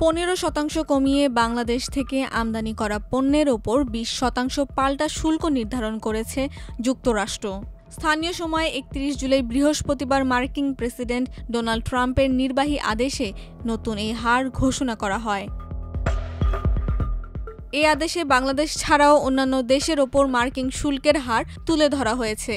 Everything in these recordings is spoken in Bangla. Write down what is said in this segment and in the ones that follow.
15% কমিয়ে বাংলাদেশ থেকে আমদানি করা পণ্যের ওপর 20% পাল্টা শুল্ক নির্ধারণ করেছে যুক্তরাষ্ট্র। স্থানীয় সময় 31 জুলাই বৃহস্পতিবার মার্কিন প্রেসিডেন্ট ডোনাল্ড ট্রাম্পের নির্বাহী আদেশে নতুন এই হার ঘোষণা করা হয়। এই আদেশে বাংলাদেশ ছাড়াও অন্যান্য দেশের ওপর মার্কিন শুল্কের হার তুলে ধরা হয়েছে।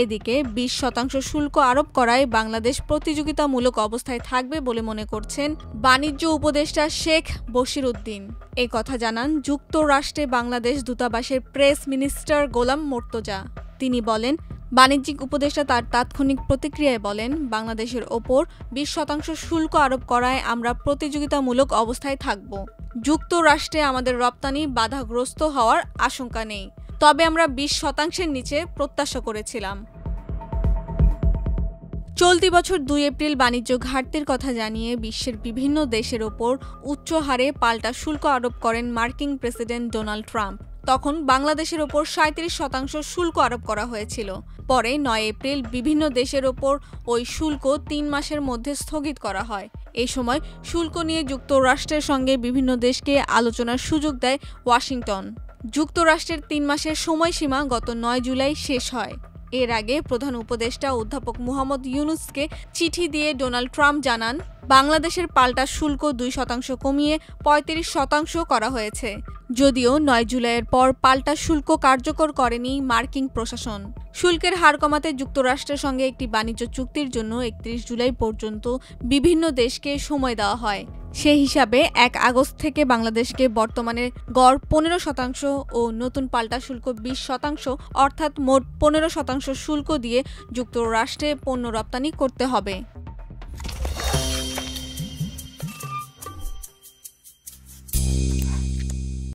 এদিকে 20% শুল্ক আরোপ করায় বাংলাদেশ প্রতিযোগিতামূলক অবস্থায় থাকবে বলে মনে করছেন বাণিজ্য উপদেষ্টা শেখ বশির উদ্দিন। এ কথা জানান যুক্তরাষ্ট্রে বাংলাদেশ দূতাবাসের প্রেস মিনিস্টার গোলাম মোর্তজা। তিনি বলেন, বাণিজ্যিক উপদেষ্টা তার তাৎক্ষণিক প্রতিক্রিয়ায় বলেন, বাংলাদেশের ওপর 20% শুল্ক আরোপ করায় আমরা প্রতিযোগিতামূলক অবস্থায় থাকব। যুক্তরাষ্ট্রে আমাদের রপ্তানি বাধাগ্রস্ত হওয়ার আশঙ্কা নেই, তবে আমরা 20%-এর নিচে প্রত্যাশা করেছিলাম। চলতি বছর 2 এপ্রিল বাণিজ্য ঘাটতির কথা জানিয়ে বিশ্বের বিভিন্ন দেশের ওপর উচ্চ হারে পাল্টা শুল্ক আরোপ করেন মার্কিন প্রেসিডেন্ট ডোনাল্ড ট্রাম্প। তখন বাংলাদেশের ওপর 37% শুল্ক আরোপ করা হয়েছিল। পরে 9 এপ্রিল বিভিন্ন দেশের ওপর ওই শুল্ক 3 মাসের মধ্যে স্থগিত করা হয়। এই সময় শুল্ক নিয়ে যুক্তরাষ্ট্রের সঙ্গে বিভিন্ন দেশকে আলোচনার সুযোগ দেয় ওয়াশিংটন। যুক্তরাষ্ট্রের 3 মাসের সময়সীমা গত 9 জুলাই শেষ হয়। এর আগে প্রধান উপদেষ্টা অধ্যাপক মোহাম্মদ ইউনূসকে চিঠি দিয়ে ডোনাল্ড ট্রাম্প জানান, বাংলাদেশের পাল্টা শুল্ক 2% কমিয়ে 35% করা হয়েছে। যদিও 9 জুলাইয়ের পর পাল্টা শুল্ক কার্যকর করেনি মার্কিন প্রশাসন। শুল্কের হার কমাতে যুক্তরাষ্ট্রের সঙ্গে একটি বাণিজ্য চুক্তির জন্য 31 জুলাই পর্যন্ত বিভিন্ন দেশকে সময় দেওয়া হয়। সে হিসাবে 1 আগস্ট থেকে বাংলাদেশকে বর্তমানে গড় 15% ও নতুন পাল্টা শুল্ক 20%, অর্থাৎ মোট 15% শুল্ক দিয়ে যুক্তরাষ্ট্রে পণ্য রপ্তানি করতে হবে।